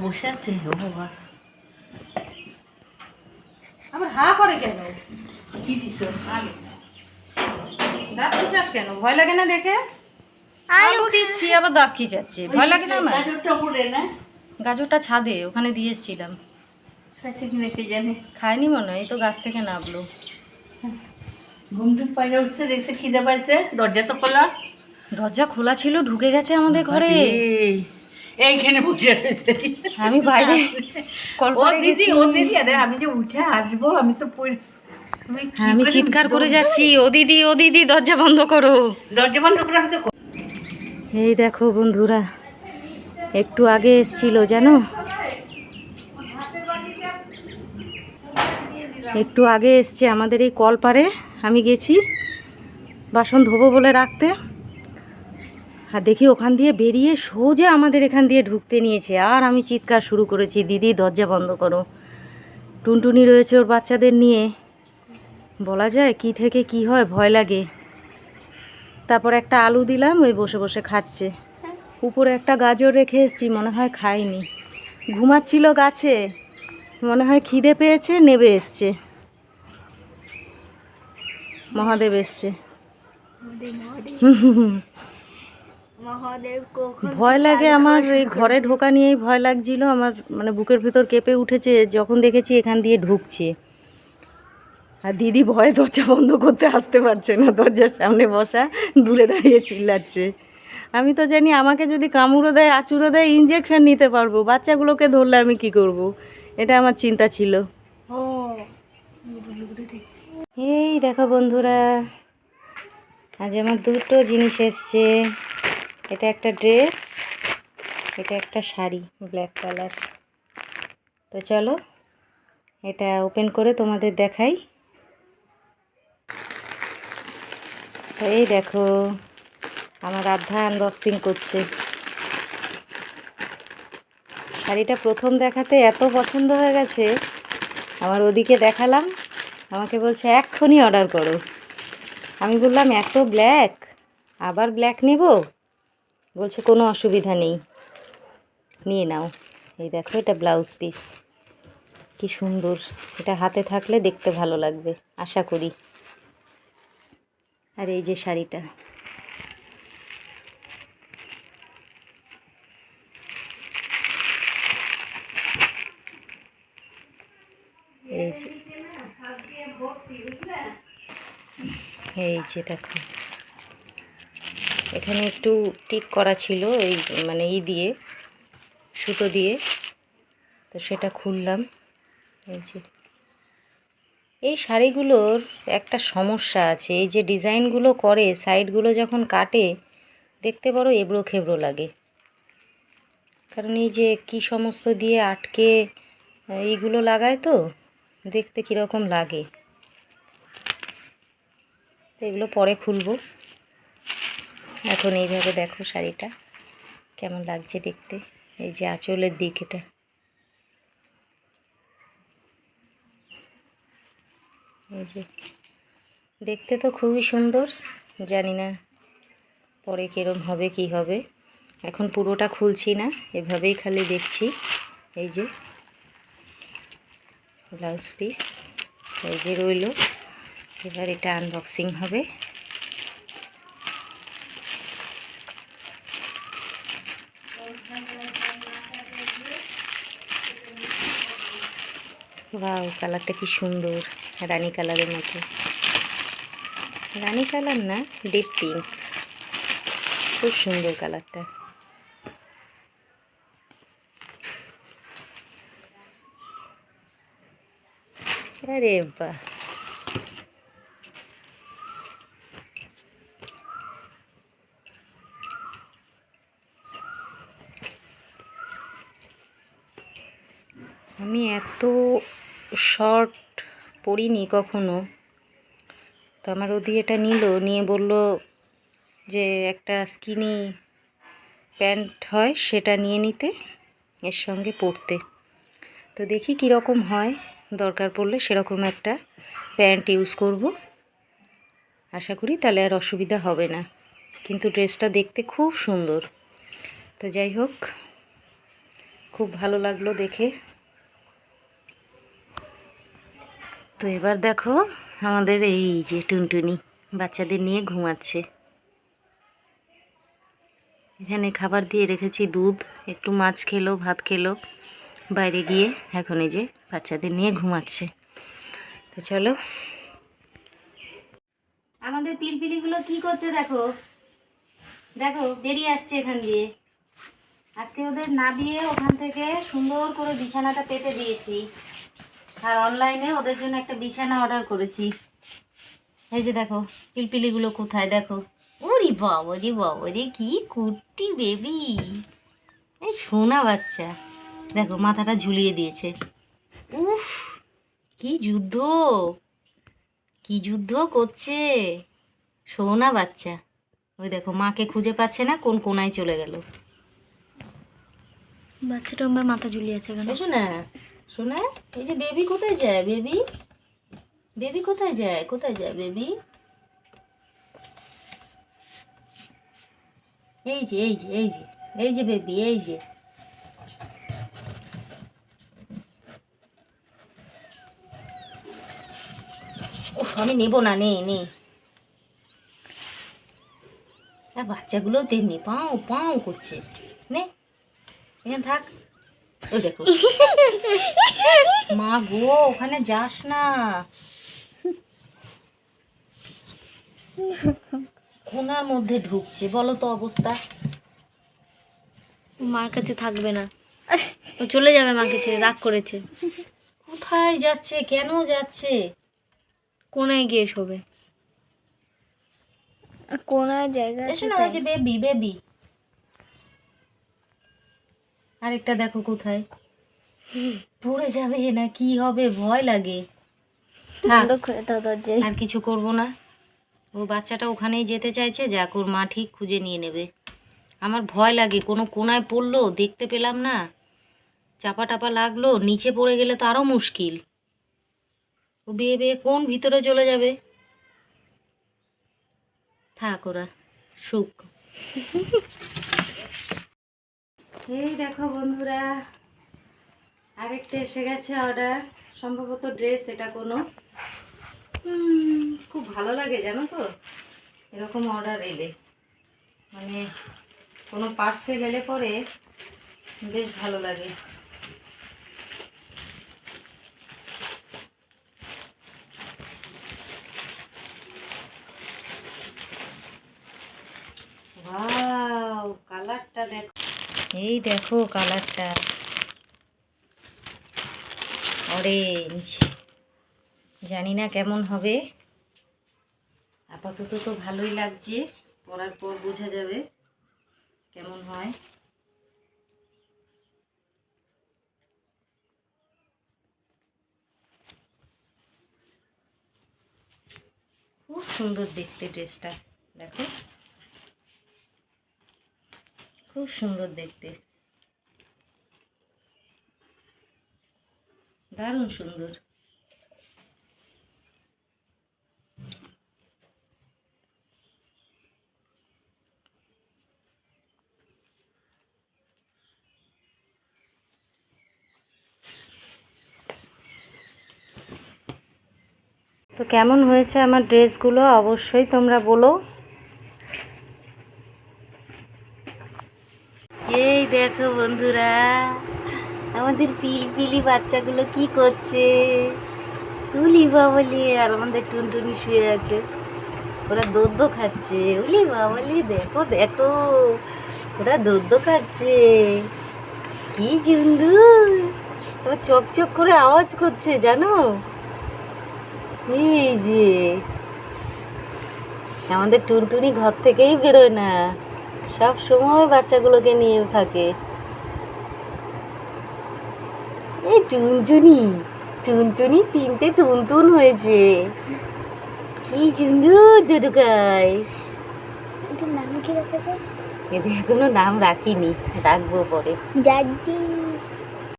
বসে আছে ও বাবা। আবার হা করে কেন? কি দিছ? আলু। দাঁত খিচাস কেন? ভয় লাগে না দেখে? আলু দিচ্ছি আবার দাঁত খিচাচ্ছে, ভয় লাগে না আমার? গাজরটা পড়ে না? গাজরটা ছাদে ওখানে দিয়ে এসেছিলাম। খাইছে কিনা কে জানে। খায়নি মনে হয়, এই তো গাছ থেকে নামলো। ঘুম টুম পাইলে উঠছে, দেখছে খিদে পাইছে, দরজা তো খোলা। দরজা খোলা ছিল, ঢুকে গেছে আমাদের ঘরে। এইখানে বসে রয়েছে। আমি বাইরে ও কলপারে দিদি, গেছি। ও দিদি, আরে আমি যে উঠে আসবো, আমি তো হ্যাঁ, আমি চিৎকার করে যাচ্ছি, ও দিদি ও দিদি দরজা বন্ধ করো। দরজা বন্ধ করে আমি তো। এই দেখো বন্ধুরা, একটু আগে এসছিল জানো, একটু আগে এসছে আমাদের এই কলপারে। আমি গেছি বাসন ধোবো বলে রাখতে, আর দেখি ওখান দিয়ে বেরিয়ে সোজা আমাদের এখান দিয়ে ঢুকতে নিয়েছে। আর আমি চিৎকার শুরু করেছি, দিদি দরজা বন্ধ করো। টুনটুনি রয়েছে ওর বাচ্চাদের নিয়ে, বলা যায় কি থেকে কি হয়, ভয় লাগে। তারপর একটা আলু দিলাম, ওই বসে বসে খাচ্ছে। উপরে একটা গাজর রেখে এসেছি, মনে হয় খায়নি, ঘুমাচ্ছিল গাছে, মনে হয় খিদে পেয়েছে, নেবে এসছে। মহাদেব এসছে। ভয় লাগে আমার, এই ঘরে ঢোকা নিয়েই ভয় লাগছিল আমার, মানে বুকের ভিতর কেঁপে উঠেছে যখন দেখেছি এখান দিয়ে ঢুকছে। আর দিদি ভয়ে দরজা বন্ধ করতে আসতে পারছে না, দরজার সামনে বসা, দূরে দাঁড়িয়ে চিল্লাচ্ছে। আমি তো জানি আমাকে যদি কামড়ও দেয়, আঁচুড়ো দেয়, ইঞ্জেকশন নিতে পারবো, বাচ্চাগুলোকে ধরলে আমি কি করব, এটা আমার চিন্তা ছিল। এই দেখো বন্ধুরা, আজ আমার দুটো জিনিস এসছে। এটা একটা ড্রেস, এটা একটা শাড়ি ব্ল্যাক কালার। তো চলো এটা ওপেন করে তোমাদের দেখাই। তো এই দেখো, আমার আধ্যা আনবক্সিং করছে। শাড়িটা প্রথম দেখাতে এত পছন্দ হয়ে গেছে, আমার ওদিকে দেখালাম, আমাকে বলছে এক্ষুনি অর্ডার করো। আমি বললাম এত ব্ল্যাক, আবার ব্ল্যাক নেব? বলছে কোনো অসুবিধা নেই, নিয়ে নাও। এই দেখো, এটা ব্লাউজ পিস, কি সুন্দর। এটা হাতে থাকলে দেখতে ভালো লাগবে আশা করি। আর এই যে শাড়িটা, এই যে, এই যে দেখো, এখানে একটু টিক করা ছিল এই মানে দিয়ে, সুতো দিয়ে, তো সেটা খুললাম। এই যে, এই শাড়িগুলোর একটা সমস্যা আছে, এই যে ডিজাইনগুলো করে সাইডগুলো যখন কাটে দেখতে বড় এবড়ো খেবড়ো লাগে, কারণ এই যে কি সমস্ত দিয়ে আটকে এইগুলো লাগায়, তো দেখতে কীরকম লাগে। তো এগুলো পরে খুলবো, এখন এইভাবে দেখো শাড়িটা কেমন লাগছে দেখতে। এই যে আঁচলের দিক, এটা এই যে দেখতে তো খুবই সুন্দর, জানি না পরে কীরম হবে কি হবে। এখন পুরোটা খুলছি না, এভাবেই খালি দেখছি। এই যে ব্লাউজ পিস, এই যে রইল, এবার এটা আনবক্সিং হবে। ওয়াও, কালারটা কি সুন্দর, রানী কালারের মতো। রানী কালার না, ডিপ পিঙ্ক, খুব সুন্দর কালারটা। আরে বাহ, আমি এত শর্ট পরিনি কখনো, তো আমার ওদি এটা নিয়ে বলল যে একটা স্কিনি প্যান্ট হয় সেটা নিয়ে নিতে, এর সঙ্গে পরতে। তো দেখি কীরকম হয়, দরকার পড়লে সেরকম একটা প্যান্ট ইউজ করব, আশা করি তাহলে আর অসুবিধা হবে না। কিন্তু ড্রেসটা দেখতে খুব সুন্দর। তো যাই হোক, খুব ভালো লাগলো দেখে। তো এবার দেখো আমাদের এই যে টুনটুনি বাচ্চাদের নিয়ে ঘুমাচ্ছে। এখানে খাবার দিয়ে রেখেছি, দুধ, একটু মাছ খেলো, ভাত খেলো বাইরে গিয়ে, এখন এই যে বাচ্চাদের নিয়ে ঘুমাচ্ছে। তো চলো, আমাদের পিলপিলিগুলো কি করছে দেখো, দেখো বেরিয়ে আসছে এখান দিয়ে। আজকে ওদের নামিয়ে ওখান থেকে সুন্দর করে বিছানাটা পেতে দিয়েছি, আর অনলাইনে ওদের জন্য একটা বিছানা অর্ডার করেছি। এই যে দেখো পিলপিলিগুলো কোথায়, দেখো, ওরে বাবা রে বাবা রে, কি কুটি বেবি, এই সোনা বাচ্চা, দেখো মাথাটা ঝুলিয়ে দিয়েছে। উফ, কি যুদ্ধ, কি যুদ্ধ করছে সোনা বাচ্চা। ওই দেখো মাকে খুঁজে পাচ্ছে না, কোন কোনায় চলে গেল। বাচ্চাটা আমার মাথা ঝুলিয়ে আছে কেন? শোনা শোনা, এই যে বেবি কোথায় যায়, বেবি, বেবি কোথায় যায়, কোথায় যায় বেবি? এই যে এই যে এই যে এই যে বেবি, এই যে উফ, আমি নেব না, নে নে। বাচ্চাগুলো তেমনি পাও পাও করছে, নে এখানে থাক। ওই দেখো মা গো, ওখানে যাস না, কোনার মধ্যে ঢুকছে, বলো তো অবস্থা। মার কাছে থাকবে না, ও চলে যাবে মাকে ছেড়ে, রাগ করেছে। কোথায় যাচ্ছে, কেন যাচ্ছে? কোনায় গিয়ে শোবে, কোনায় জায়গা এসো না, ওই যে বেবি, বেবি। আরেকটা দেখো কোথায়, পড়ে যাবে না কি হবে, ভয় লাগে। বন্ধ করে দাও দরজায়। আর কিছু করব না, ও বাচ্চাটা ওখানেই যেতে চাইছে, যাক, ওর মা ঠিক খুঁজে নিয়ে নেবে। আমার ভয় লাগে, কোনো কোনায় পড়লো দেখতে পেলাম না, চাপা টাপা লাগলো, নিচে পড়ে গেলে তো আরও মুশকিল। ও বেয়ে বেয়ে কোন ভিতরে চলে যাবে। থাক, ওরা সুখ। এই দেখো বন্ধুরা, আরেকটা এসে গেছে অর্ডার, সম্ভবত ড্রেস, এটা কোনো খুব ভালো লাগে জানো তো এরকম অর্ডার এলে, মানে কোনো পার্সেল এলে পরে বেশ ভালো লাগে। ওয়াও, কালারটা দেখো, এই দেখো কালারটা অরেঞ্জ, জানি না কেমন হবে, আপাতত তো ভালোই লাগছে, পরার পর বোঝা যাবে কেমন হয়। খুব সুন্দর দেখতে ড্রেসটা, দেখো খুব সুন্দর দেখতে, দারুণ সুন্দর। তো কেমন হয়েছে আমার ড্রেসগুলো অবশ্যই তোমরা বলো। এই দেখো বন্ধুরা, আমাদের পিলপিলি বাচ্চাগুলো কি করছে, উলি বাবলি, আর আমাদের টুনটুনি শুয়ে আছে, ওরা দোদ্দ খাচ্ছে। উলি বাবলি, দেখো দেখো, ওরা দোদ্দ খাচ্ছে, কি সুন্দর, ওরা চক চক করে আওয়াজ করছে জানো। এই যে আমাদের টুনটুনি ঘর থেকেই বেরোয় না, সব সময় বাচ্চাগুলোকে নিয়ে থাকে। এই টুনটুনি, টুনটুনি তিনটে টুনটুন হয়েছে, কি সুন্দর দুদুকাই। এটার নাম কি রাখা যায়? এদের এখনো নাম রাখিনি, রাখবো পরে। জাদি